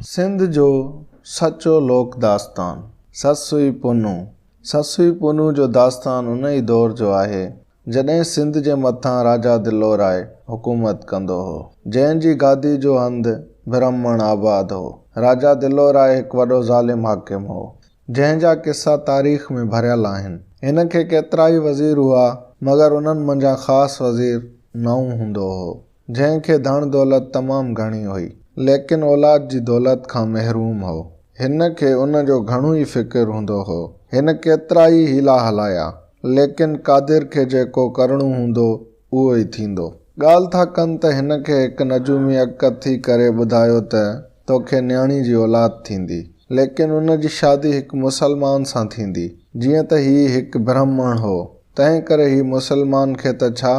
सिंध जो सचो लोक दास्तान ससुई पुनू जो दास्तान उन ई दौर जो आहे जॾहिं सिंध जे मथां राजा दिलोराय हुकूमत कंदो हो, जंहिंजी गादी जो हंधु ब्राह्मण आबाद हो। राजा दिलोराय हिकु वॾो ज़ालिम हाकिम हो, जंहिंजा किस्सा तारीख़ में भरियल आहिनि। हिन खे केतिरा ई वज़ीर हुआ, मगर उन्हनि मंझां ख़ासि वज़ीर नऊं हूंदो हो, जंहिंखे धन दौलत तमामु घणी हुई, लेकिन औलाद जी दौलत खां महरूम हो। हिन खे उन जो घणो ई फ़िकिर हूंदो हो। हिन केतिरा ई हीला हलाया, लेकिन कादिर खे जेको करणो हूंदो उहो ई थींदो। ॻाल्हि था कनि त हिन खे हिकु नजूमी अकद थी करे ॿुधायो त तोखे न्याणी जी औलाद थींदी, लेकिन उन जी शादी हिकु मुसलमान सां थींदी। जीअं त हीउ हिकु ब्राह्मण हो, तंहिं करे हीउ मुसलमान खे त छा,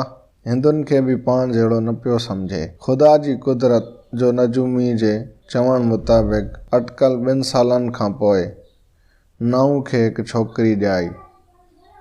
हिंदुनि खे बि पाण जहिड़ो न पियो सम्झे। ख़ुदा जी कुदरत जो नजूमी जे चवण मुताबिक़ अटकल 2 सालनि खां पोइ नऊं खे हिकु छोकिरी ॼाई,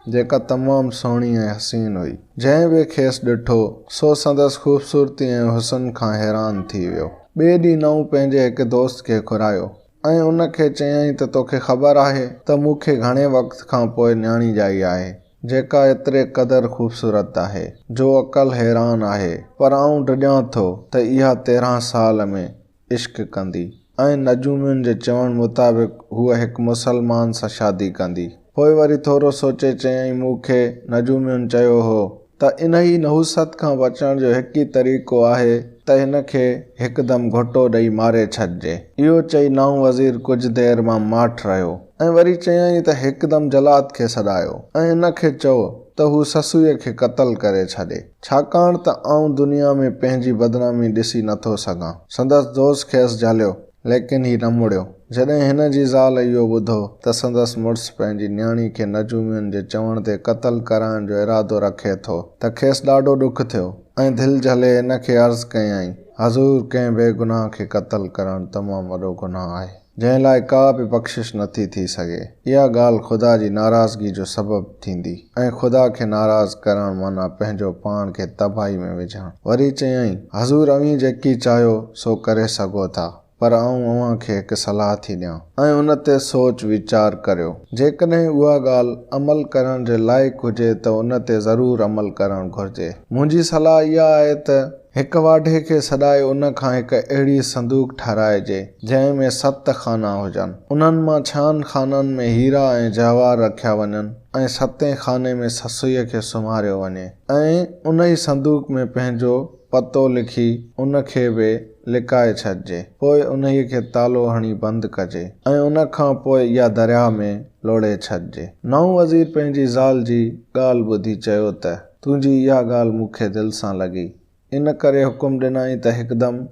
जेका तमामु सुहिणी ऐं हसीन हुई। जंहिं बि खेसि ॾिठो सो संदसि ख़ूबसूरती ऐं हुस्न खां हैरान थी वियो। ॿिए ॾींहुं नऊं पंहिंजे हिकु दोस्त खे घुरायो ऐं उन खे चयईं त तोखे ख़बर आहे त मूंखे घणे वक़्त खां पोइ न्याणी ॼाई आहे, जेका एतिरे क़दुरु ख़ूबसूरत आहे जो अक़ल हैरान आहे, पर आऊं ॾिॼां थो त इहा 13 साल में इश्क कंदी ऐं नजूमियुनि जे चवण मुताबिक़ हूअ हिकु मुसलमान सां शादी कंदी। पोइ वरी थोरो सोचे चयईं, मूंखे नजूमियुनि चयो हो त इन ई नहुसत खां बचण जो हिकु ई तरीक़ो आहे त हिन खे हिकदमि घोटो ॾेई मारे छॾिजे। इहो चई नऊं वज़ीर कुझु देरि मां माठि रहियो ऐं वरी चयईं त हिकदमि जलाद खे सॾायो ऐं इन खे चओ त हू ससुईअ खे क़तल करे छॾे, छाकाणि त आऊं दुनिया में पंहिंजी बदनामी ॾिसी नथो सघां। संदसि दोस्त खेसि झलियो, लेकिन हीउ न मुड़ियो। जॾहिं हिन जी ज़ाल इहो ॿुधो त संदसि मुड़ुसु पंहिंजी न्याणी खे नजूमियुनि जे चवण ते क़तल कराइण जो इरादो रखे थो, त खेसि ॾाढो ॾुख थियो ऐं दिलि झले हिन खे अर्ज़ु कयईं, हज़ूर, कंहिं बेगुनाह खे क़तल करणु तमामु वॾो गुनाह आहे, जंहिं लाइ का बि बख़्शिश नथी थी सघे। इहा ॻाल्हि ख़ुदा जी नाराज़गी जो सबबु थींदी ऐं ख़ुदा खे नाराज़ करणु माना पंहिंजो पाण खे तबाही में विझणु। वरी चयईं, हज़ूर, अव्हीं जेकी चाहियो सो करे सघो था, पर आऊं अव्हां खे हिकु सलाह थी ॾियां ऐं उन ते सोच वीचार करियो। जेकॾहिं उहा ॻाल्हि अमल करण जे लाइक़ु हुजे त उन ते ज़रूरु अमल करणु घुरिजे। मुंहिंजी सलाह इहा आहे त हिकु वाढे खे सॾाए उन खां हिकु अहिड़ी संदूक ठाराइजे जंहिं में 7 खाना हुजनि। उन्हनि मां 6 खाननि में हीरा ऐं जवाहर रखिया वञनि ऐं 7 खाने में ससुईअ खे सुम्हारियो वञे ऐं उन ई संदूक में पंहिंजो पतो लिखी उन खे बि लिकाए छॾिजे। पोइ उन खे तालो हणी बंदि कजे ऐं उन खां पोइ इहा दरिया में लोड़े छॾिजे। नऊं वज़ीर पंहिंजी ज़ाल जी ॻाल्हि ॿुधी चयो त तुंहिंजी इहा ॻाल्हि मूंखे दिलि सां लॻी। इन करे हुकुम ॾिनई त हिकदमि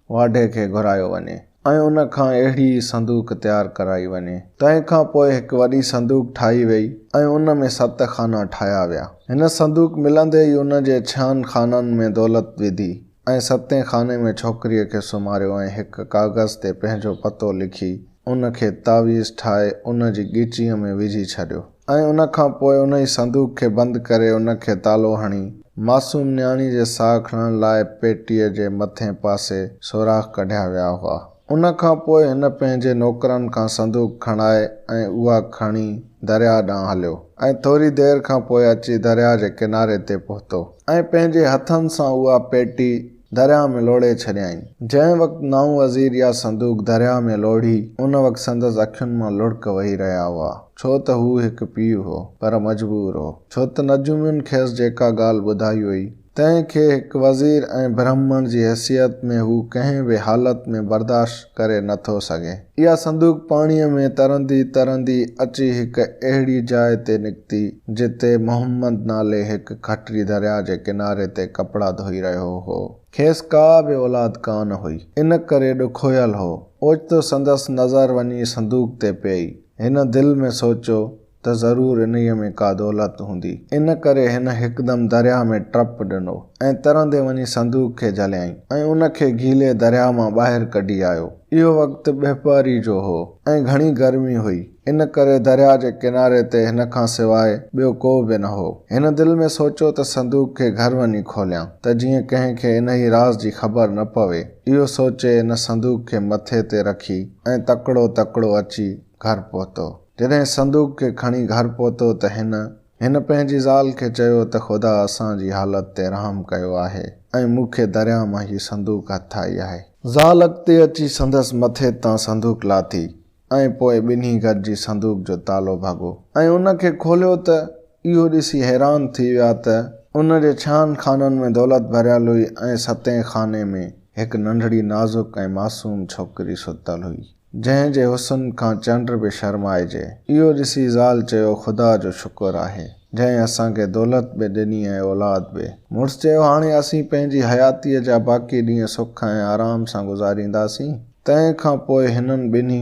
वाढे खे घुरायो वञे ऐं उन खां अहिड़ी संदूक तयारु कराई वञे। तंहिं खां पोइ हिकु वॾी संदूक ठाही वई ऐं उन में 7 खाना ठाहिया विया। हिन संदूक मिलंदे ई उन जे 6 खाननि में दौलत विधी ऐं 7 खाने में छोकिरीअ खे सुम्हारियो ऐं हिकु कागज़ ते पंहिंजो पतो लिखी उन खे तावीज़ ठाहे उन जी ॻिचीअ में विझी छॾियो ऐं उन खां पोइ उन ई संदूक खे बंदि करे उन खे तालो हणी मासूम न्याणी जे साह खणण लाइ पेटीअ जे मथे पासे सोराख़ कढिया विया हुआ। उन खां पोइ हिन पंहिंजे नौकरनि खां संदूक खणाए ऐं उहा खणी दरिया ॾांहुं हलियो ऐं थोरी देरि खां पोइ अची दरिया जे किनारे ते पहुतो ऐं पंहिंजे हथनि सां उहा पेटी दरिया में लोड़े छॾियईं। जंहिं वक़्तु नऊं वज़ीर इहा संदूक दरिया में लोड़ी, उन वक़्तु संदसि अखियुनि मां लुढ़क वही रहिया हुआ, छो त हू हिकु पीउ हो, पर मजबूर हो, छो त नजूमियुनि खेसि जेका ॻाल्हि ॿुधाई हुई तंहिंखे हिकु वज़ीर ऐं ब्राह्मण जी हैसियत में हू कंहिं बि हालत में बर्दाश्त करे नथो सघे। इहा संदूक पाणीअ में तरंदी तरंदी अची हिकु अहिड़ी जाइ ते निकिती जिते मोहम्मद नाले हिकु खटरी दरिया जे किनारे ते कपिड़ा धोई रहियो हो। खेसि का बि औलाद कान हुई, इन करे ॾुखोयल हो। ओचितो संदसि नज़र वञी संदूक ते पई। हिन दिलि में सोचियो त ज़रूरु इन्हीअ में का दौलत हूंदी। इन करे हिन हिकदमि दरिया में टप ॾिनो ऐं तरंदे वञी संदूक खे जलियाईं ऐं उनखे गीले दरिया मां ॿाहिरि कढी आयो। इहो वक़्तु ॿिहपहरी जो हो ऐं घणी गर्मी हुई। इन करे दरिया जे किनारे ते हिन खां सवाइ ॿियो को बि न हो। हिन दिलि में सोचियो त संदूक खे घर वञी खोलियां त जीअं कंहिंखे इन ई राज़ जी ख़बर न पवे। इहो सोचे हिन संदूक खे मथे ते रखी ऐं तकिड़ो तकिड़ो अची घर पहुतो। जॾहिं संदूक खे खणी घर पहुतो त हिन पंहिंजी ज़ाल खे चयो त ख़ुदा असांजी हालत ते रहम कयो आहे ऐं मूंखे दरिया मां ही संदूक हथ आई आहे। ज़ाल अॻिते अची संदसि मथे तां संदूक लाथी ऐं पोइ ॿिन्ही गॾिजी संदूक जो तालो भाॻो ऐं उनखे खोलियो त इहो ॾिसी हैरान थी विया त उन जे 6 खाननि में दौलत भरियल हुई ऐं 7 खाने में हिकु नंढड़ी नाज़ुक ऐं मासूम छोकिरी सुतल हुई जंहिं जे हुस्न खां चंड बि शर्माइजे। इहो ॾिसी ज़ाल चयो ख़ुदा जो शुक्र आहे जंहिं असांखे दौलत बि ॾिनी ऐं औलाद बि। मुड़ुसु चयो हाणे असीं पंहिंजी हयातीअ जा बाक़ी ॾींहं सुख ऐं आराम सां गुज़ारींदासीं। तंहिं खां पोइ हिननि ॿिन्ही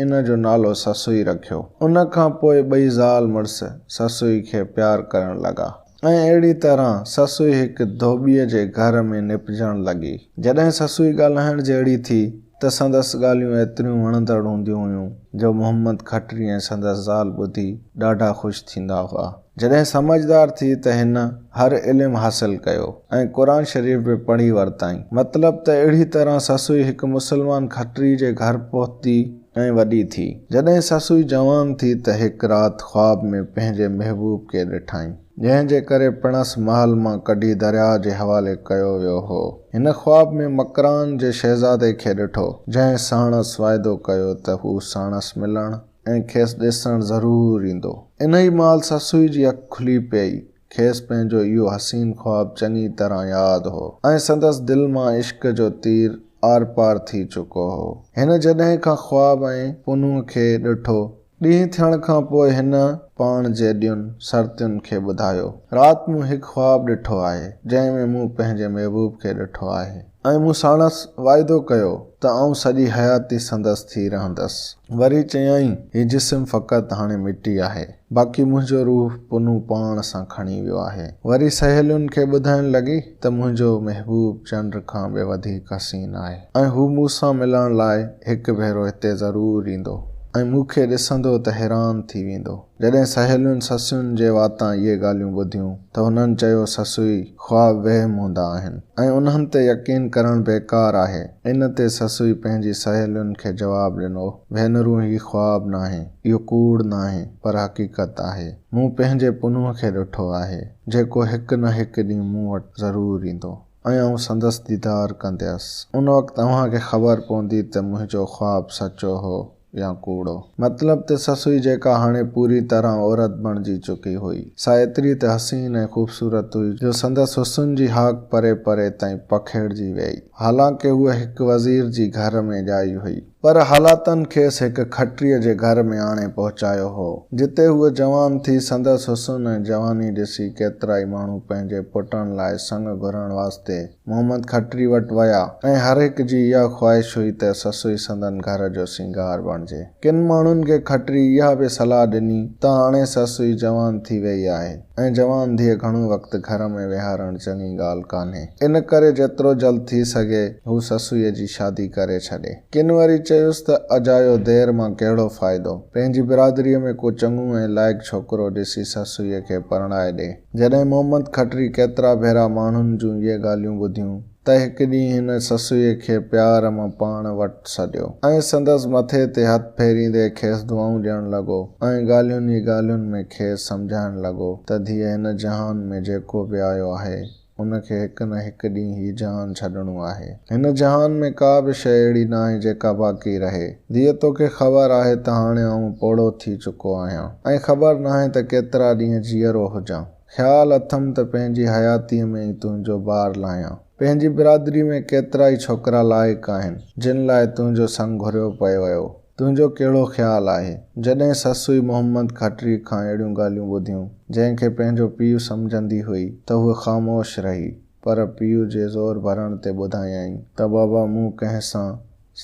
इन जो नालो ससुई रखियो। उन खां पोइ ॿई ज़ाल मुड़ुसु ससुई खे प्यारु करणु लॻा ऐं अहिड़ी तरह ससुई हिकु धोबीअ जे घर में निपजणु लॻी। जॾहिं ससुई ॻाल्हाइण जहिड़ी थी त संदसि ॻाल्हियूं एतिरियूं वणंदड़ हूंदियूं हुयूं जो मोहम्मद खत्री ऐं संदसि ज़ाल ॿुधी ॾाढा ख़ुशि थींदा हुआ। जॾहिं समझदार थी त हिन हर इल्मु हासिल कयो ऐं क़ुरान शरीफ़ बि पढ़ी वरिताईं। मतिलबु त अहिड़ी तरह ससुई हिकु मुस्लमान खत्री जे घर पहुती ऐं वॾी थी। जॾहिं ससुई जवान थी त हिकु राति ख़्वाब में पंहिंजे महबूब खे ॾिठाईं जंहिं जे करे पिणसि महल मां कढी दरिया जे हवाले कयो वियो हो। हिन ख़्वाब में मकरान जे शहज़ादे खे ॾिठो जंहिं साणसि वाइदो कयो त हू साणसि मिलणु ऐं खेसि ॾिसणु ज़रूरु ईंदो। इन ई महिल ससुई जी अखि खुली पई। खेसि पंहिंजो इहो हसीन ख़्वाब चङी तरह यादि हो ऐं संदसि दिलि मां इश्क जो तीर आर पार थी चुको हो। हिन जॾहिं खां ख़्वाब ऐं पुनूअ खे ॾिठो ॾींहुं थियण खां पोइ हिन पाण जे ॾियुनि सर्तियुनि खे ॿुधायो। राति मूं हिकु ख़्वाब ॾिठो आहे जंहिं में मूं पंहिंजे महबूब खे ॾिठो आहे ऐं मूं साणसि वाइदो कयो त आउं सॼी हयाती संदसि थी रहंदसि। वरी चयाईं हीउ जिस्म फ़क़ति हाणे मिटी आहे, बाक़ी मुंहिंजो रूह पुनू पाण सां खणी वियो आहे। वरी सहेलियुनि खे ॿुधाइण लॻी त मुंहिंजो महबूब चंड खां बि वधीक हसीन आहे ऐं हू मूंसां मिलण लाइ हिकु भेरो हिते ज़रूरु ईंदो ऐं मूंखे ॾिसंदो त हैरान थी वेंदो। जॾहिं सहेलियुनि ससुनि जे वातां इहे ॻाल्हियूं ॿुधियूं त हुननि चयो ससुई ख़्वाब वहम हूंदा आहिनि ऐं उन्हनि ते यकीन करणु बेकार आहे। इन ते ससुई पंहिंजी सहेलियुनि खे जवाबु ॾिनो भेनरूं हीउ ख़्वाब नाहे, इहो कूड़ नाहे पर हक़ीक़त आहे। मूं पंहिंजे पुनूअ खे ॾिठो आहे जेको हिकु न हिकु ॾींहुं मूं वटि ज़रूरु ईंदो ऐं आउं संदसि दीदार कंदसि। उन वक़्तु तव्हांखे ख़बर पवंदी त मुंहिंजो ख़्वाब सचो हो या कूड़ो। मतिलबु त ससुई जेका हाणे पूरी तरह औरत बणिजी चुकी हुई सा एतिरी त हसीन ऐं ख़ूबसूरत हुई जो संदसि हुस्न जी हाक परे परे ताईं पखेड़िजी वई। हालांकि हूअ हिकु वज़ीर जी घर में ॼाई हुई पर हालातनि खेसि हिकु खट्रीअ जे घर में आणे पहुचायो हो जिते हूअ जवान थी। संदसि हुस्न ऐं जवानी ॾिसी केतिरा ई माण्हू पंहिंजे पुटनि लाइ संग घुरण वास्ते मोहम्मद खत्री वटि विया ऐं हर हिकु जी इहा ख़्वाहिश हुई त ससुई संदन घर जो सिंगार बणिजे। किन माण्हुनि खे खत्री इहा बि सलाह ॾिनी त हाणे ससुई जवान थी वई आहे ऐं जवान धीअ घणो वक़्तु घर में विहारणु चङी ॻाल्हि कान्हे। इन करे जेतिरो जल्द थी सघे हू ससुईअ जी शादी करे छॾे। किन वरी चयुसि त अजायो देर मां कहिड़ो फ़ाइदो, पंहिंजी बिरादरीअ में को चङो ऐं लाइक़ु छोकिरो ॾिसी ससुईअ खे परणाए ॾे। जॾहिं मोहम्मद खत्री केतिरा भेरा माण्हुनि जूं इहे ॻाल्हियूं ॿुधियूं त हिकु ॾींहुं हिन ससुईअ खे प्यार मां पाण वटि सॾियो ऐं संदसि मथे ते हथु फेरींदे खेसि दुआऊं ॾियणु लॻो ऐं ॻाल्हियुनि ई ॻाल्हियुनि में खेसि सम्झाइणु लॻो त धीअ हिन जहान में जेको बि आयो आहे उनखे हिकु न हिकु ॾींहुं ही जहान छॾिणो आहे। हिन जहान में का बि शइ अहिड़ी नाहे जेका बाक़ी रहे। धीअ तोखे ख़बर आहे त हाणे आउं पोड़ो थी चुको आहियां ऐं ख़बर नाहे त केतिरा ॾींहं जीअरो हुजां। ख़्यालु अथमि त पंहिंजी हयातीअ में ई तुंहिंजो ॿारु लाहियां। पंहिंजी बिरादरी में केतिरा ई छोकिरा लाइक़ आहिनि जिन लाइ तुंहिंजो संग घुरियो पियो वियो। तुंहिंजो कहिड़ो ख़्यालु आहे? जॾहिं ससुई मोहम्मद खत्री खां अहिड़ियूं ॻाल्हियूं ॿुधियूं जंहिंखे पंहिंजो पीउ सम्झंदी हुई त हूअ ख़ामोश रही पर पीउ जे ज़ोर भरण ते ॿुधायईं त बाबा मूं कंहिं सां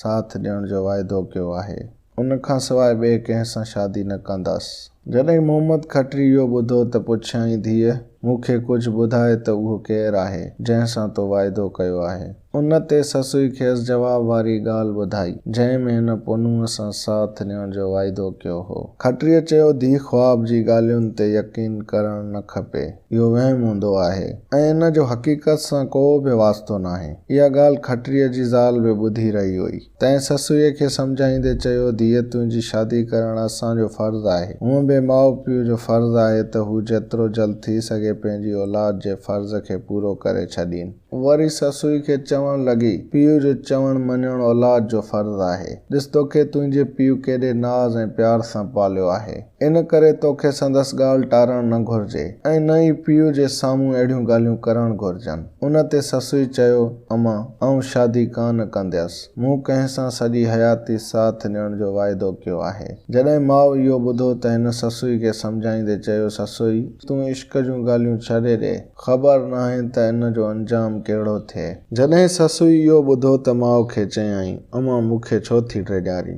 साथ ॾियण जो वाइदो कयो आहे, उन खां सवाइ ॿिए कंहिं सां शादी न कंदसि। जॾहिं मोहम्मद खटरी इहो ॿुधो त पुछियईं धीअ मूंखे कुझु ॿुधाए त उहो केरु आहे जंहिंसां तो वाइदो कयो आहे। उन ते ससुई खेसि जवाब वारी ॻाल्हि ॿुधाई जंहिं में हिन पुनूअ सां साथ ॾियण जो वाइदो कयो हो। खटरीअ चयो धीउ ख्वाब जी ॻाल्हियुनि ते यकीन करणु न खपे, इहो वहम हूंदो आहे ऐं इन जो हक़ीक़त सां को बि वास्तो नाहे। इहा ॻाल्हि खटरीअ जी ज़ाल बि ॿुधी रही हुई। तंहिं ससुईअ खे सम्झाईंदे चयो धीअ तुंहिंजी शादी करणु असांजो फ़र्ज़ु आहे। हूअं बि माउ पीउ जो फ़र्ज़ु आहे त हू जेतिरो जल्द थी सघे पंहिंजी औलाद जे फ़र्ज़ खे पूरो करे छॾीनि। वरी ससुई खे चवणु लॻी पीउ जो चवणु मञणु औलाद जो फ़र्ज़ु आहे। ॾिस तोखे तुंहिंजे पीउ केॾे नाज़ ऐं प्यार सां पालियो आहे, इन करे तोखे संदसि ॻाल्हि टारणु न घुरिजे ऐं न ई पीउ जे साम्हूं अहिड़ियूं ॻाल्हियूं करणु घुरिजनि। उन ते ससुई चयो अमां आऊं शादी कान कंदसि, मूं कंहिं सां सॼी हयाती साथ ॾियण जो वाइदो कयो आहे। जॾहिं माउ इहो ॿुधो त हिन ससुई खे सम्झाईंदे चयो ससुई तूं इश्क जूं ॻाल्हियूं छॾे ॾे, ख़बर नाहे त इन जो अंजाम कहिड़ो थिए। जॾहिं ससुई इहो ॿुधो त माउ खे चयाईं अमां मूंखे छो थी टिॼारी,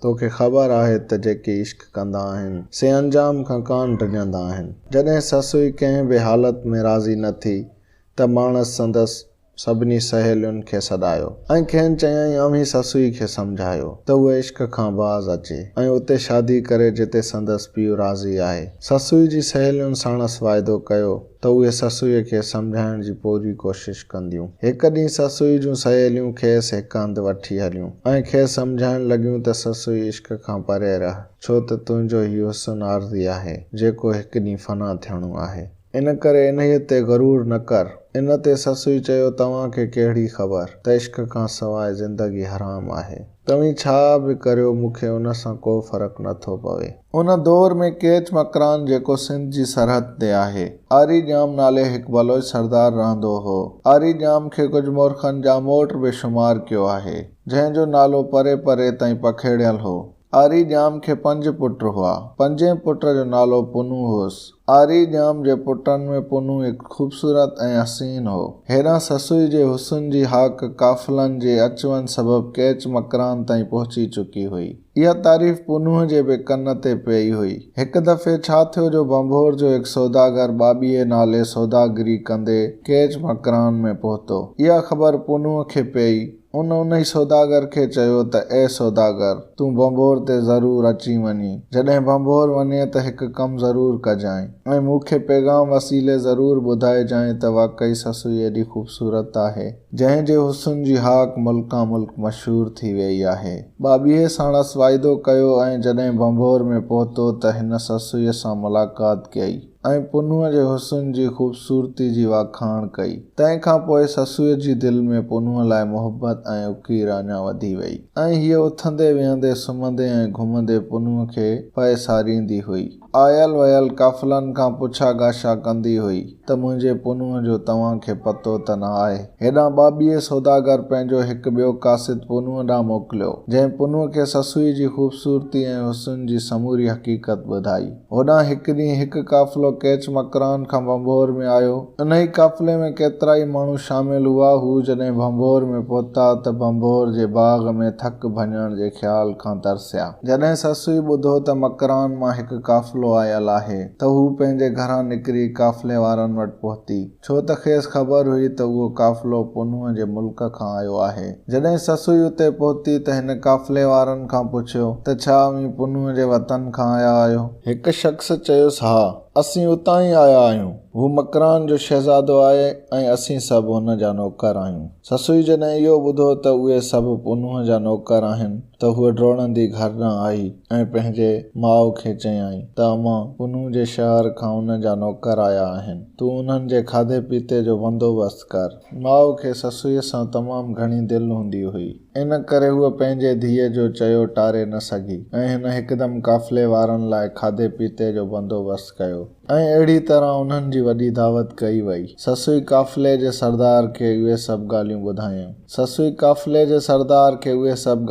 तोखे ख़बर आहे त जेके इश्क कंदा आहिनि से अंजाम खां कान टिॼंदा आहिनि। जॾहिं ससुई कंहिं बि हालत में राज़ी न थी त माणस संदसि सभिनी सहेलियुनि खे सॾायो ऐं खेनि चयाईं अव्हीं ससुई खे सम्झायो त उहे इश्क खां बाज़ अचे ऐं उते शादी करे जिते संदसि पीउ राज़ी आहे। ससुई जी सहेलियुनि साणसि वाइदो कयो त उहे ससुईअ खे सम्झाइण जी पूरी कोशिशि कंदियूं। हिकु ॾींहुं ससुई जूं सहेलियूं खेसि हिकु हंधि वठी हलियूं ऐं खेसि सम्झाइण लॻियूं त ससुई इश्क खां परे रह, छो त तुंहिंजो हीउ हुस्न आरज़ी आहे जेको हिकु ॾींहुं फना थियणो आहे, इन करे इन्हीअ ते ग़रूर न कर। इन ते ससुई चयो तव्हांखे कहिड़ी ख़बर त इश्क खां सवाइ ज़िंदगी हराम आहे, तव्हीं छा बि करियो मूंखे उन सां को फ़र्क़ु नथो पवे। उन दौर में केच मकरान जेको सिंध जी सरहद ते आहे, आरी ॼाम नाले हिकु बलोच सरदार रहंदो हो। आरी ॼाम खे कुझु मुर्खनि ॼामोट बि शुमार कयो आहे, जंहिंजो नालो परे परे ताईं पखेड़ियल हो। आरी ॼाम खे 5 पुट हुआ। 5 पुट जो नालो पुनू हुअसि। आरी ॼाम जे पुटनि में पुनू हिकु ख़ूबसूरत ऐं हसीन हो। हेॾां ससुई जे हुस्न जी हाक काफ़िलनि जे अचवञ सबबु केच मकरान ताईं पहुची चुकी हुई। इहा तारीफ़ पुनूअ जे बि कन ते पई हुई। हिकु दफ़े छा थियो जो बंभोर जो हिकु सौदागर बाबीअ नाले सौदागरी कंदे केच मकरान में पहुतो। इहा ख़बर पुनूअ खे पई। उन ई सौदागर खे चयो त ए सौदागर तूं बंभोर ते ज़रूरु अची वञी। जॾहिं बंभोर वञे त हिकु कमु ज़रूरु कजांइ ऐं मूंखे पैगाम वसीले ज़रूरु ॿुधाइजांइ त वाक़ई ससुई एॾी ख़ूबसूरत आहे जंहिं जे हुस्न जी हाक मुल्का मुल्क मशहूरु थी वई आहे। बाबीअ साणसि वाइदो कयो ऐं जॾहिं बंभोर में पहुतो त हिन ससुईअ सां मुलाक़ात कई ऐं पुनूअ जे हुस्न जी ख़ूबसूरती जी वाखाण कई। तंहिंखां पोइ ससुईअ जी दिलि में पुनूअ लाइ मोहबत ऐं उकीर अञा वधी वई ऐं हीअ उथंदे वेहंदे सुम्हंदे ऐं घुमंदे पुनूअ खे पए सारींदी हुई। आयल वयल काफ़िलनि खां पुछा गाछा कंदी हुई त मुंहिंजे पुनूअ जो तव्हांखे पतो त न आहे। हेॾां बाबीअ सौदागर पंहिंजो हिकु ॿियो कासिद पुनूअ ॾांहुं मोकिलियो जंहिं पुनूअ खे ससुई जी ख़ूबसूरती ऐं हुस्न जी समूरी हक़ीक़त ॿुधाई। होॾां हिकु ॾींहुं हिकु काफ़िलो केच मकरान खां बंभोर में आयो। उन ई काफ़िले में केतिरा ई माण्हू शामिल हुआ। हू जॾहिं बंभोर में पहुता त बंभोर जे बाग़ में थक भञण जे ख़्याल खां तरसिया। जॾहिं ससुई ॿुधो त मकरान मां हिकु काफ़िलो आयल आहे त हू पंहिंजे घरां निकिरी काफ़िले वारनि वटि पहुती, छो त खेसि ख़बर हुई त उहो काफ़िलो पुनूअ जे मुल्क खां आयो आहे। जॾहिं ससुई उते पहुती त हिन काफ़िले वारनि खां पुछियो त छा अव्हीं पुनूअ जे वतन खां आया आहियो। हिकु शख़्स चयुसि हा असीं उतां ई आया आहियूं। हू मकरान जो शहज़ादो आहे ऐं असीं सभु हुन जा नौकर आहियूं। ससुई जॾहिं इहो ॿुधो त उहे सभु पुनूअ जा नौकर आहिनि त हूअ डोड़ंदी घर ॾांहुं आई ऐं पंहिंजे माउ खे चयाईं त अमां पुनू जे शहर खां उन जा नौकर आया आहिनि, तूं उन्हनि जे खाधे पीते जो बंदोबस्तु कर। माउ खे ससुईअ सां तमामु घणी दिलि हूंदी हुई, इन करे हूअ पंहिंजे धीअ जो चयो टारे न सघी ऐं हिन हिकदमि काफ़िले वारनि लाइ खाधे पीते जो बंदोबस्तु कयो ऐं अहिड़ी तरह उन्हनि जी वॾी दावत कई वई। ससुई काफ़िले जे सरदार खे उहे सभु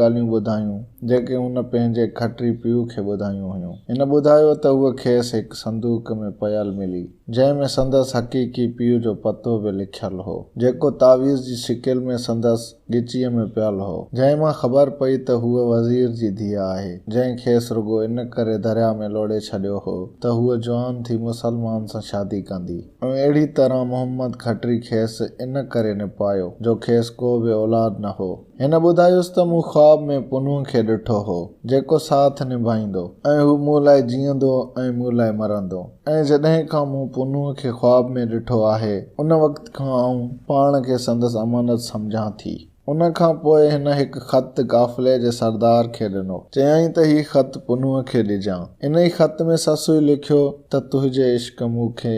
ॻाल्हियूं ॿुधायूं जेके हुन पंहिंजे खटरी पीउ खे ॿुधायूं हुयूं। हिन ॿुधायो त उहा खेसि हिकु संदूक में पयल मिली जंहिंमें संदसि हक़ीक़ी पीउ जो पतो बि लिखियलु हो, जेको तावीज़ जी शिकिल में संदसि ॻिचीअ में पियल हो। जंहिं मां ख़बर पई त हूअ वज़ीर जी धीअ आहे, जंहिं खेसि रुॻो इन करे दरिया में लोड़े छॾियो हो त हूअ जवान थी मुसलमान सां शादी कंदी, ऐं अहिड़ी तरह मोहम्मद खटरी खेसि इन करे निपायो जो खेसि को बि औलाद न हो। हिन ॿुधायुसि त मूं ख़्वाब में पुनूअ खे ॾिठो हो, जेको साथ निभाईंदो ऐं हू मूं लाइ जीअंदो ऐं मूं लाइ मरंदो। ऐं जॾहिं खां मूं पुनूअ खे ख़्वाब में ॾिठो आहे, उन वक़्त खां आऊं पाण खे संदसि अमानत सम्झां थी। उन खां पोइ हिन हिकु ख़त काफ़िले जे सरदार खे ॾिनो, चयाईं त हीउ ख़त पुनूअ खे ॾिजां। इन ई ख़त में ससुई लिखियो त तुंहिंजे इश्क मूंखे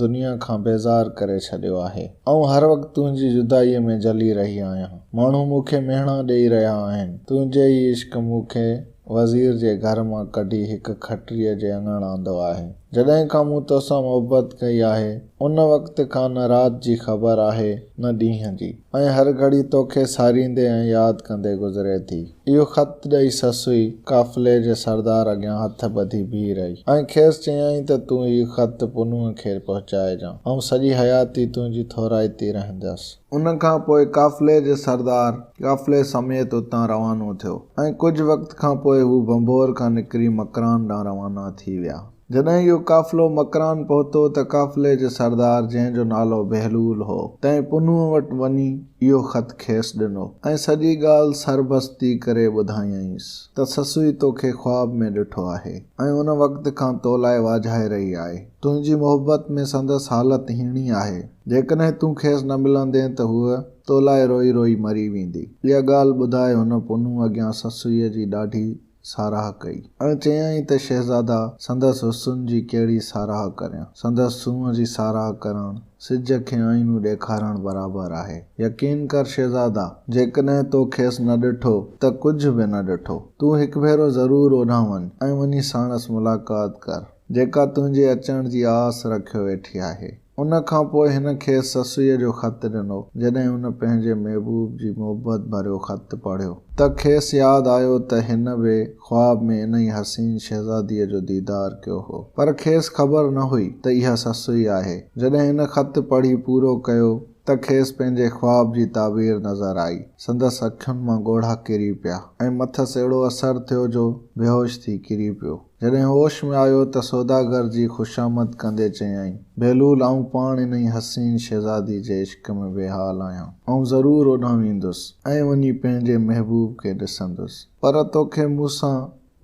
दुनिया खां बेज़ार करे छॾियो आहे, ऐं हर वक़्तु तुंहिंजी जुदाईअ में जली रही आहियां। माण्हू मूंखे मेणा ॾेई रहिया आहिनि। तुंहिंजे ई इश्क मूंखे वज़ीर जे घर मां कढी हिकु खटरीअ जे अङण आंदो आहे। जॾहिं खां मूं तोसां मोहबत कई आहे, उन वक़्त खां न राति जी ख़बर आहे न ॾींहं जी, ऐं हर घड़ी तोखे सारींदे ऐं यादि कंदे गुज़रे थी। इहो ख़त ॾेई ससुई काफ़िले जे सरदार अॻियां हथ ॿधी बीह रही ऐं खेसि चयाईं त तूं हीउ ख़त पुनूअ खे पहुचाइजां, ऐं सॼी हयाती तुंहिंजी थोराइती रहंदसि। उन खां पोइ काफ़िले जे सरदार काफ़िले समेत उतां रवानो थियो, ऐं कुझु वक़्त खां पोइ हू बंबोर खां निकिरी मकरान ॾांहुं रवाना थी विया। जॾहिं इहो काफ़िलो मकरान पहुतो त काफ़िले जे सरदार, जंहिंजो नालो बहलूल हो, तंहिं पुनूअ वटि वञी इहो ख़त खेसि ॾिनो ऐं सॼी ॻाल्हि सरबस्ती करे ॿुधायईंसि त ससुई तोखे ख़्वाब में ॾिठो आहे ऐं उन वक़्त खां तो लाइ वाझाए रही आहे। तुंहिंजी मोहबत में संदसि हालत हीणी आहे, जेकॾहिं तूं खेसि न मिलंदे त हूअ तो लाइ रोई रोई मरी वेंदी। इहा ॻाल्हि ॿुधाए हुन पुनूअ अॻियां ससुईअ जी ॾाढी साराह कई ऐं चयाईं त शहज़ादा, संदसि हुस्न जी कहिड़ी साराह करियां। संदसि सूंहं जी साराह करणु सिज खे आईनूं ॾेखारणु बराबरि आहे। यकीन कर शहज़ादा, जेकॾहिं तो खेसि न ॾिठो त कुझु बि न ॾिठो। तूं हिकु भेरो ज़रूरु ओॾां वञ ऐं वञी साणसि मुलाक़ात कर, जेका तुंहिंजे अचण जी आस रखियो वेठी आहे। उन खां पोइ हिन खेसि ससुईअ जो ख़त ॾिनो। जॾहिं हुन पंहिंजे महबूब जी मोहबत भरियो ख़त पढ़ियो त खेसि यादि आयो त हिन बि ख़्वाब में इन ई हसीन शहज़ादीअ जो दीदार कयो हो, पर खेसि ख़बर न हुई त इहा ससुई आहे। जॾहिं हिन ख़त पढ़ी पूरो कयो त खेसि पंहिंजे ख़्वाब जी ताबीर नज़र आई। संदसि अखियुनि मां ॻोढ़ा किरी पिया ऐं मथसि अहिड़ो असरु थियो जो बेहोश थी किरी पियो। जॾहिं होश में आयो त सौदागर जी ख़ुशामद कंदे चयाईं, बहलूल, आऊं पाण इन ई हसीन शहज़ादी जे इश्क में बेहाल आहियां। आऊं ज़रूरु ओॾां वेंदुसि ऐं वञी पंहिंजे महबूब खे ॾिसंदुसि, पर तोखे मूंसां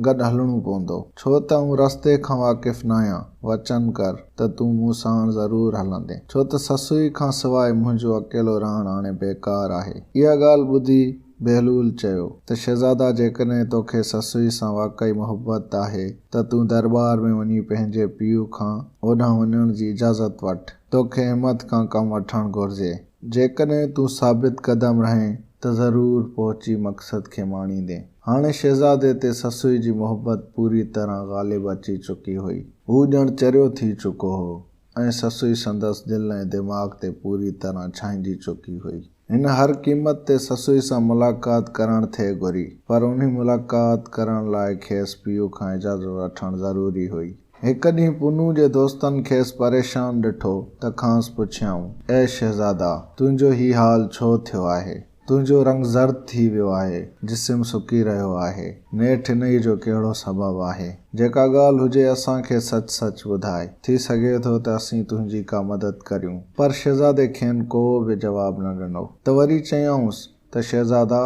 गॾु हलणो पवंदो, छो त आऊं रस्ते खां वाक़िफ़ न आहियां। वचन कर त तूं मूं सां ज़रूरु हलंदे, छो त ससुई खां सवाइ मुंहिंजो अकेलो रहणु हाणे बेकार आहे। इहा ॻाल्हि ॿुधी बहलूल चयो त शहज़ादा, जेकॾहिं तोखे ससुई सां वाक़ई मोहबत आहे त तूं दरबार में वञी पंहिंजे पीउ खां ओॾां वञण जी इजाज़त वठि। तोखे हिमत खां कमु वठणु घुरिजे। जेकॾहिं तूं साबित क़दम रहें त ज़रूरु पहुची मक़सद खे माणींदे। हाणे शहज़ादे ते ससुई जी मोहबत पूरी तरह ग़ालिब अची चुकी हुई। हू ॼण चरियो थी चुको हो ऐं ससुई संदसि दिलि ऐं दिमाग़ ते पूरी तरह छांइजी चुकी हुई। हिन हर क़ीमत ते ससुई सां मुलाक़ात करणु थिए घुरी, पर उन मुलाक़ात करण लाइ खेसि पीउ खां इजाज़त वठणु ज़रूरी हुई। हिकु ॾींहुं पुनू जे दोस्तनि खेसि परेशान ॾिठो त खांसि पुछियाऊं, ए शहज़ादा, तुंहिंजो ही हाल छो थियो आहे? तुंहिंजो रंग ज़र्द थी वियो आहे, जिस्म सुकी रहियो आहे। नेठि इन जो कहिड़ो सबबु आहे? जेका ॻाल्हि हुजे असांखे सच सच ॿुधाए। थी सघे थो त असीं तुंहिंजी का मदद करियूं। पर शहज़ादे खेनि को बि जवाबु न ॾिनो। त वरी चयाऊंसि त शहज़ादा,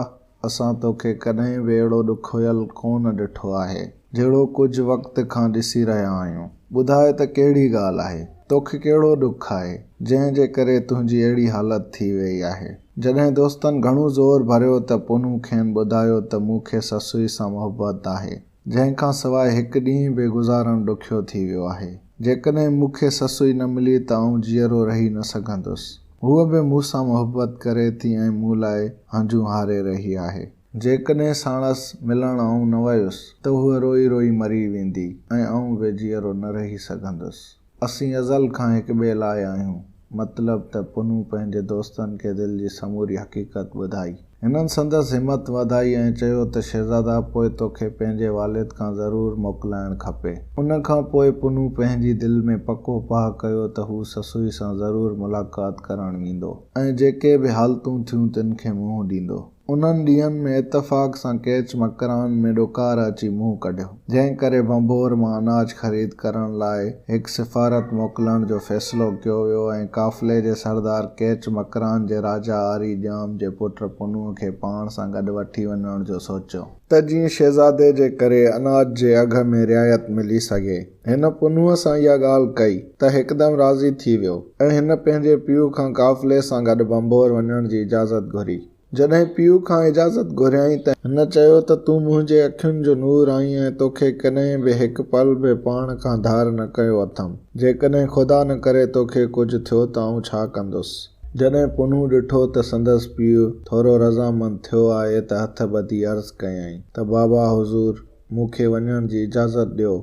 असां तोखे कॾहिं बि अहिड़ो ॾुखोयल कोन ॾिठो आहे जहिड़ो कुझु वक़्त खां ॾिसी रहिया आहियूं। ॿुधाए त कहिड़ी ॻाल्हि आहे? तोखे कहिड़ो ॾुख आहे जंहिं जे करे तुंहिंजी अहिड़ी हालत थी वई आहे? जॾहिं दोस्तनि घणो ज़ोर भरियो त पुनू खेनि ॿुधायो त मूंखे ससुई सां मोहबत आहे, जंहिं खां सवाइ हिकु ॾींहुं बि गुज़ारणु ॾुखियो थी वियो आहे। जेकॾहिं मूंखे ससुई न मिली त आऊं जीअरो रही न सघंदुसि। हूअ बि मूंसां मोहबत करे थी ऐं मूं लाइ हंजूं हारे रही आहे। जेकॾहिं साणसि मिलणु आऊं न वयुसि त हूअ रोई रोई मरी वेंदी ऐं आऊं बि जीअरो न रही सघंदुसि। असीं अज़ल खां हिक ॿिए लाइ आहियूं। मतिलब त पुनू पंहिंजे दोस्तनि खे दिलि जी समूरी हक़ीक़त ॿुधाई। हिननि संदसि हिमत वधाई ऐं चयो त शहज़ादा पोइ तोखे पंहिंजे वालिद खां ज़रूरु मोकिलाइणु खपे। उन खां पोइ पुनू पंहिंजी दिलि में पको पाह कयो त हू ससुई सां ज़रूरु मुलाक़ात करणु वेंदो ऐं जेके बि हालतूं थियूं तिन खे मुंहुं ॾींदो। उन्हनि ॾींहंनि में इतफ़ाक़ सां कैच मकरान में ॾोकार अची मुंहुं कढियो, जंहिं करे बंबोर मां अनाज ख़रीद करण लाइ हिकु सिफ़ारत मोकिलण जो फ़ैसिलो कयो वियो ऐं काफ़िले जे सरदार कैच मकरान जे राजा आरी ॼाम जे पुट पुनूअ खे पाण सां गॾु वठी वञण जो सोचियो त जीअं शहज़ादे जे करे अनाज जे अघ में रियायत मिली सघे। हिन पुनूअ सां इहा ॻाल्हि कई त हिकदमि राज़ी थी वियो ऐं हिन पंहिंजे पीउ खां काफ़िले सां गॾु बंबोर वञण जी इजाज़त घुरी। जॾहिं पीउ खां इजाज़त घुरियईं त हिन चयो त तूं मुंहिंजे अखियुनि जो नूर आहीं ऐं तोखे कॾहिं बि हिकु पल बि पाण खां धार न कयो अथमि। जेकॾहिं ख़ुदा न करे तोखे कुझु थियो त आउं छा कंदुसि। जॾहिं पुनू ॾिठो त संदसि पीउ थोरो रज़ामंद थियो आहे त हथ ॿधी अर्ज़ु कयईं त बाबा हुज़ूर मूंखे वञण जी इजाज़त ॾियो,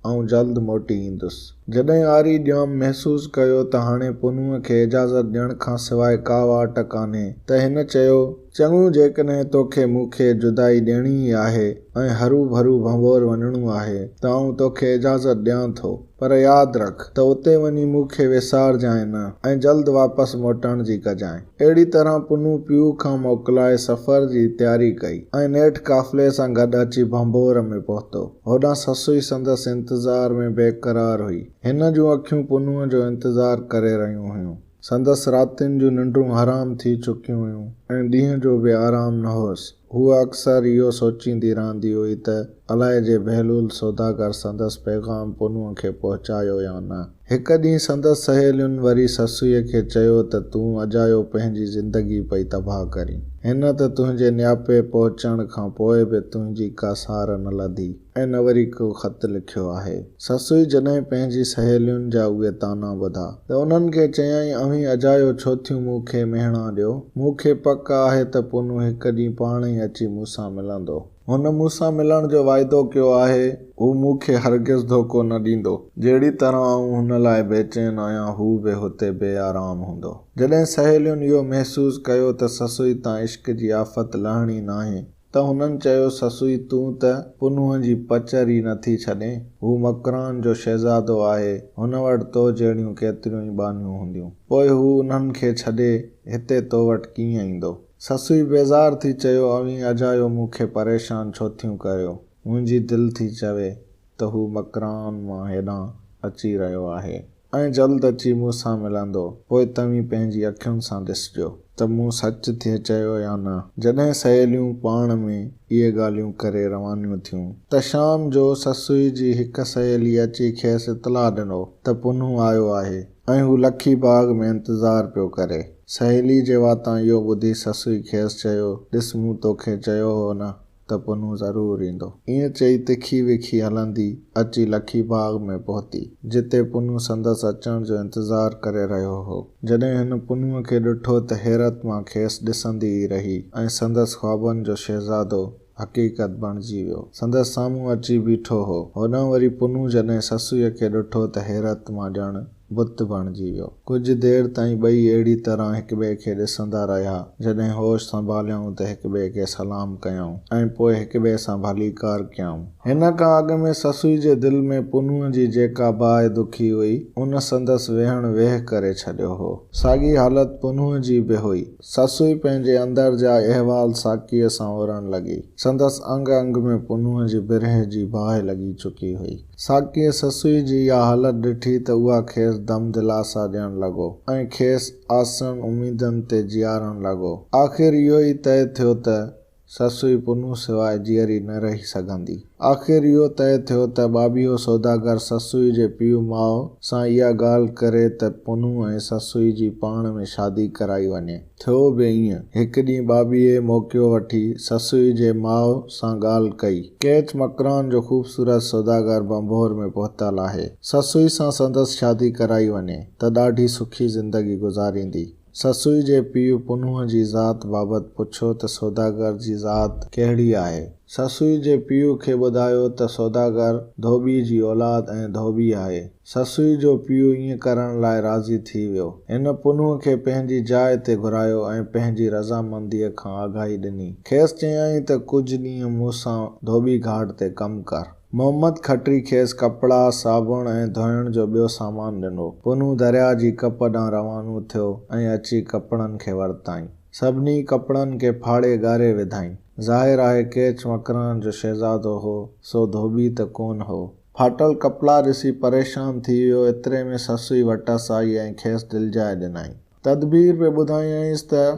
आउं जल्द मोटी ईंदुसि। जॾहिं आरी ॼाम महसूसु कयो त हाणे पुनूअ खे इजाज़त ॾियण खां सवाइ का वाट कान्हे त हिन चयो, चङो जेकॾहिं तोखे मूंखे जुदाई ॾियणी ई आहे ऐं हरू भरू बंबोर वञणो आहे त आउं तोखे इजाज़त ॾियां थो, पर यादि रख त उते वञी मूंखे विसारजांइ न ऐं जल्द वापसि मोटण जी कजांइ। अहिड़ी तरह पुनू पीउ खां मोकिलाए सफ़र जी तयारी कई ऐं नेठि काफ़िले सां गॾु अची बंबोर में पहुतो। होॾां ससुई संदसि इंतज़ार में बेक़रार हुई। हिन जूं अखियूं पुनूअ जो इंतज़ारु करे रहियूं हुयूं। संदसि रातियुनि जूं निंडूं हराम थी चुकियूं हुयूं ऐं ॾींहं जो बि आराम न हुअसि। हूअ अक्सर इहो सोचींदी रहंदी हुई त अलाए जे बहलूल सौदागर संदसि पैगाम पुनूअ खे पहुचायो या न। हिकु ॾींहुं संदसि सहेलियुनि वरी ससुईअ खे चयो त तूं अजायो पंहिंजी ज़िंदगी पई तबाह करीं। हिन त तुंहिंजे नियापे पहुचण खां पोइ बि तुंहिंजी का सार न लधी ऐं न वरी को ख़त लिखियो आहे। ससुई जॾहिं पंहिंजी सहेलियुनि जा उहे ताना ॿुधा त उन्हनि खे चयईं, अव्हीं अजायो छो थियूं मूंखे मेहणा ॾियो। मूंखे पक आहे त पुनू हिकु ॾींहुं पाण ई अची मूंसां मिलंदो। हुन मूंसां मिलण जो वाइदो कयो आहे। हू मूंखे हरगिज़ धोखो न ॾींदो। जहिड़ी तरह आउं हुन लाइ बेचैन आहियां, हू बि हुते बेआराम हूंदो। जॾहिं सहेलियुनि इहो महसूसु कयो त ससुई तां इश्क जी आफ़त लहणी नाहे त हुननि चयो, ससुई तूं त पुनूअ जी पचर ई नथी छॾें। हू मकरान जो शहज़ादो आहे। हुन वटि तो जहिड़ियूं केतिरियूं ई बानियूं हूंदियूं। पोइ हू उन्हनि खे छॾे हिते तो वटि कीअं ईंदो। ससुई बेज़ार थी चयो, अव्हीं अजायो मूंखे परेशान छो थियूं करियो। मुंहिंजी दिलि थी चवे त हू मकरान मां हेॾां अची रहियो आहे ऐं जल्द अची मूंसां मिलंदो। पोइ तव्हीं पंहिंजी अखियुनि सां ॾिसिजो त मूं सच थिए चयो या न। जॾहिं सहेलियूं पाण में इहे ॻाल्हियूं करे रवानियूं थियूं त शाम जो ससुई जी हिकु सहेली अची खेसि इतला ॾिनो त पुनू आयो आहे ऐं हू लखी बाग़ में इंतज़ारु पियो करे। सहेली जे वातां इहो ॿुधी ससुई खेसि चयो, ॾिस मूं तोखे चयो हो न त पुनू ज़रूरु ईंदो। ईअं चई तिखी विखी हलंदी अची लखी बाग़ में पहुती, जिते पुनू संदसि अचण जो इंतज़ारु करे रहियो हो। जॾहिं हिन पुनूअ खे ॾिठो त हैरत मां खेसि ॾिसंदी ई रही ऐं संदसि ख्वाबनि जो शहज़ादो हक़ीक़त बणिजी वियो। संदसि साम्हूं अची बीठो हो। होॾां वरी पुनू जॾहिं ससुईअ खे ॾिठो त हैरत मां ॼण बुत बणिजी वियो। कुझु देरि ताईं ॿई अहिड़ी तरह हिक ॿिए खे ॾिसंदा रहिया। जॾहिं होश संभालियऊं त हिक ॿिए खे सलाम कयऊं ऐं पोइ हिक ॿिए सां भलीकार कयऊं। हिन खां अॻु में ससुई जे दिलि में पुनूअ जी जेका बाहि दुखी हुई, उन संदसि वेहण वेह करे छॾियो हो। साॻी हालत पुनूअ जी बि हुई। ससुई पंहिंजे अंदर जा अहवाल साकीअ सां ओरण लॻी। संदसि अंग अंग में पुनूअ जी बिरह जी बाहि लॻी चुकी हुई। साकीअ ससुई जी इहा हालत ॾिठी त उहा खेसि दम दिलासा ॾियण लॻो ऐं खेसि आसन उमीदनि ते जीआरण लॻो। आख़िर इहो ई तइ थियो त ससुई पुनू सवाइ जीअरी न रही सघंदी। आख़िर इहो तइ थियो त बाबियो सौदागर ससुई जे पीउ माउ सां इहा ॻाल्हि करे त पुनू ऐं ससुई जी पाण में शादी कराई वञे। थियो बि ईअं। हिकु ॾींहुं बाबीअ मौक़ियो वठी ससुई जे माउ सां ॻाल्हि कई। कैच मकरान जो ख़ूबसूरत सौदागर बंबोर में पहुतल आहे। ससुई सां संदसि शादी कराई वञे त ॾाढी सुखी ज़िंदगी गुज़ारींदी। ससुई जे पीउ पुनूअ जी ज़ात बाबति पुछो त सौदागर जी ज़ात कहिड़ी आहे। ससुई जे पीउ खे ॿुधायो त सौदागर धोबी जी औलाद ऐं धोबी आहे। ससुई जो पीउ ईअं करण लाइ राज़ी थी वियो। हिन पुनूअ खे पंहिंजी जाइ ते घुरायो ऐं पंहिंजी रज़ामंदीअ खां आगाही ॾिनी। खेसि चयाईं त कुझु ॾींहं मूंसां धोबी घाट ते कमु कर। मोहम्मद खत्री खेसि कपिड़ा, साबुण ऐं धोइण जो ॿियो सामान ॾिनो। पुनू दरिया जी कप ॾांहुं रवानो थियो ऐं अची कपिड़नि खे वरिताईं। सभिनी कपिड़नि खे फाड़े ॻारे विधाईं। ज़ाहिर आहे केच मकरान जो शहज़ादो हो, सो धोबी त कोन हो। फाटल कपिड़ा ॾिसी परेशान थी वियो। एतिरे में ससुई वटसि आई ऐं खेसि दिलिजाए ॾिनई। तदबीर पे ॿुधायईंसि त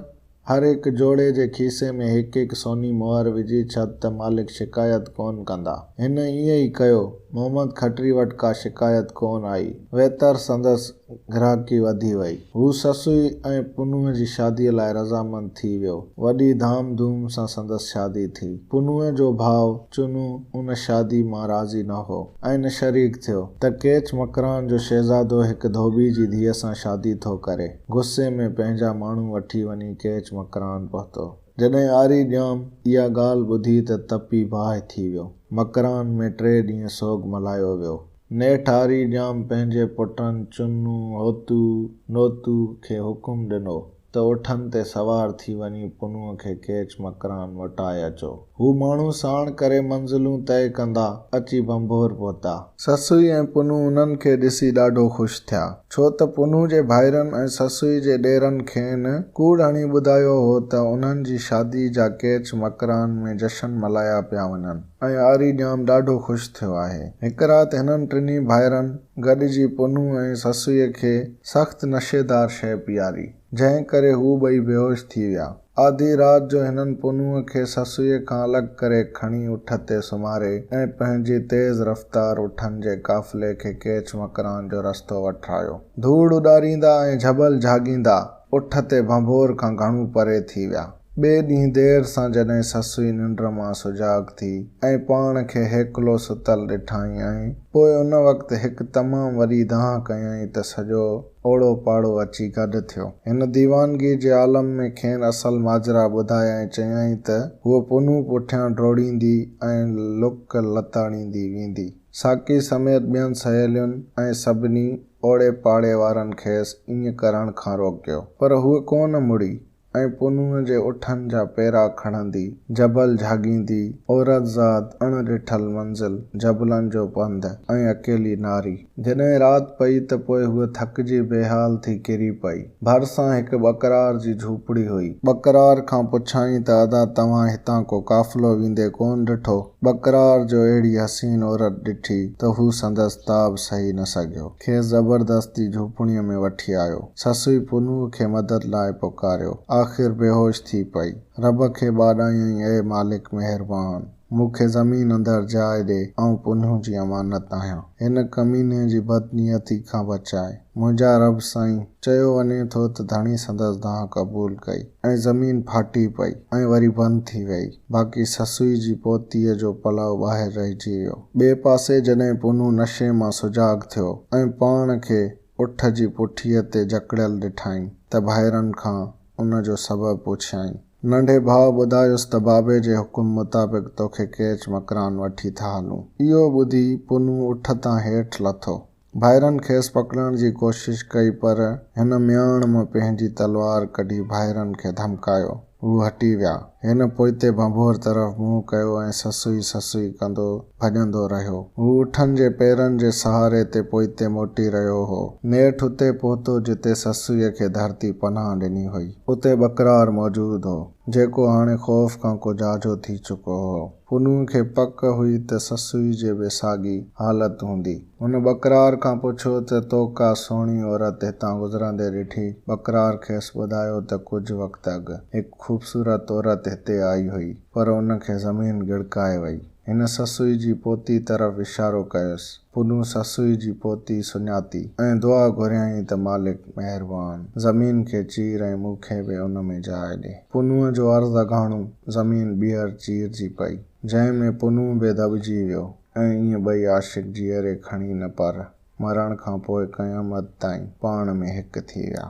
हर हिकु जोड़े जे खीसे में हिकु हिकु सोनी मोहर विझी छॾ त मालिक शिकायत कोन कंदा। हिन ईअं ई कयो। मोहम्मद खत्री वटि का शिकायत कोन आई। वेतर संदसि ग्राहकी वधी वई। हू ससुई ऐं पुनूअ जी शादीअ लाइ रज़ामंद थी वियो। वॾी धाम धूम सां संदसि शादी थी। पुनूअ जो भाउ चुनू उन शादी मां राज़ी न हो ऐं न शरीक थियो त केच मकरान जो शहज़ादो हिकु धोबी जी धीअ सां शादी थो करे। गुस्से में पंहिंजा माण्हू वठी वञी केच मकरान पहुतो। जॾहिं आरी ॼाम इहा ॻाल्हि ॿुधी त तपी बाहि थी वियो। मकरान में 3 ॾींहं सोग मल्हायो वियो। नेठि आरी ॼाम पंहिंजे पुटनि चुनू, होतू, नोतू खे हुकुम ॾिनो त उठनि ते सवार थी वञी पुनूअ खे केच मकरान मोटाए अचो। हू माण्हू साण करे मंज़िलूं तइ कंदा अची बंभोर पहुता। ससुई ऐं पुनू उन्हनि खे ॾिसी ॾाढो ख़ुशि थिया, छो त पुनू जे भाइरनि ऐं ससुई जे ॾेरनि खेनि कूड़ हणी ॿुधायो हो त उन्हनि जी शादी जा केच मकरान में जशन मल्हाया पिया वञनि ऐं आरी ॼाम ॾाढो ख़ुशि थियो आहे। हिकु राति हिननि टिनी भाइरनि गॾिजी पुनू ऐं ससुईअ खे सख़्तु नशेदार शइ पीआरी, जंहिं करे हू ॿई बेहोश थी विया। आधी राति जो हिननि पुनूअ खे ससुईअ खां अलॻि करे खणी उठ ते सुम्हारे ऐं पंहिंजी तेज़ रफ़्तार उठनि जे काफ़िले खे केच मकरान जो रस्तो वठायो। धूड़ उॾारींदा ऐं झबल झाॻींदा उठ ते भंभोर खां घणो परे थी विया। ॿिए ॾींहुं देर सां जॾहिं ससुई निंड मां सुजाॻ थी ऐं पाण खे हेकलो सुतल ॾिठाई ऐं पोइ उन वक़्तु हिकु तमामु वॾी दांह कयईं त सॼो ओड़ो पाड़ो अची गॾु थियो। हिन दीवानगी जे आलम में खेनि असल माजरा ॿुधाया ऐं चयाईं त हूअ पुनू पुठियां डोड़ींदी ऐं लुक लताड़ींदी वेंदी। साकी समेत ॿियनि सहेलियुनि ऐं सभिनी ओड़े पाड़े वारनि खेसि ईअं करण खां रोकियो, पर हूअ कोन मुड़ी ऐं पुनूअ जे उठनि जा पेरा खणंदी, जबल झाॻींदी, औरत ज़ात, अणॾिठल मंज़िल, जबलनि जो पंधु ऐं अकेली नारी। जॾहिं राति पई त पोइ हूअ थकिजी बेहाल थी किरी पई। भरिसां हिकु बकरार जी झूपड़ी हुई। बकरार खां पुछाईं त अदा तव्हां हितां को काफ़िलो वेंदे कोन ॾिठो? बकरार जो अहिड़ी हसीन औरत ॾिठी त हू संदसि ताब सही न सघियो। खेसि ज़बरदस्ती झूपड़ीअ में वठी आयो। ससुई पुनूअ खे मदद लाइ पुकारियो। आख़िर बेहोश थी पई। रब खे ॿाॾायईं, ए मालिक महिरबान, मूंखे ज़मीन अंदरि जाइ ॾे, आउं पुनू जी अमानत आहियां। हिन कमीने जी बदनियती खां बचाए। मुंहिंजा रब साईं। चयो वञे थो त धणी संदसि दांह क़बूल कई ऐं ज़मीन फाटी पई ऐं वरी बंदि थी वई। बाक़ी ससुई जी पोतीअ जो पलउ ॿाहिरि रहिजी वियो। ॿिए पासे जॾहिं पुनू नशे मां सुजाॻ थियो ऐं पाण खे उठ जी पुठीअ ते जकड़ियल ॾिठाई त भाइरनि खां उन जो सबबु पुछियाईं। नंढे भाउ ॿुधायुसि त बाबे जे हुकुम मुताबिक़ तोखे केच मकरान वठी था हलूं। इहो ॿुधी पुनू उठ तां हेठि लथो। भाइरनि खेसि पकड़ण जी कोशिश कई, पर हिन म्याण मां पंहिंजी तलवार कढी भाइरनि खे धमकायो। हू हटी विया। हिन पोइते भंभोर तरफ़ मुंहुं कयो ऐं ससुई ससुई कंदो भॼंदो रहियो। हू उठनि जे पेरनि जे सहारे ते पोइते मोटी रहियो हो। नेठि उते पहुतो जिते ससुईअ खे धरती पनाह ॾिनी हुई। उते बकरार मौजूदु हो, जेको हाणे ख़ौफ़ खां को जाजो थी चुको हो। पुनूअ खे पक हुई त ससुई जे बि साॻी हालत हूंदी। हुन बकरार खां पुछियो त तो का सुहिणी औरत हितां गुज़रंदे ॾिठी? बकरार खेसि ॿुधायो त कुझु वक़्तु अॻु हिकु ख़ूबसूरत औरत हिते आई हुई, पर उन खे ज़मीन गिड़काए वई। हिन ससुई जी पोती तरफ़ इशारो कयुसि। पुनू ससुई जी पोती सुञाती ऐं दुआ घुरियईं त मालिक महिरबान, ज़मीन खे चीर ऐं मूंखे बि उन में जाइ ॾे। पुनूअ जो अर्ज़ु अघाणो ज़मीन ॿीहर चीरजी पई, जंहिं में पुनू बि दॿिजी वियो ऐं ईअं ॿई आशिक़ जीअरे खणी न पर मरण खां पोइ क़यामत ताईं पाण में हिकु थी विया।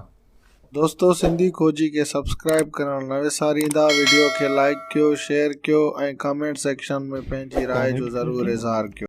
दोस्तो, सिंधी खोजी खे सब्सक्राइब करण न विसारींदा। वीडियो खे लाइक कयो, शेयर कयो ऐं कमेंट सेक्शन में पंहिंजी राय जो ज़रूरु इज़हार कयो।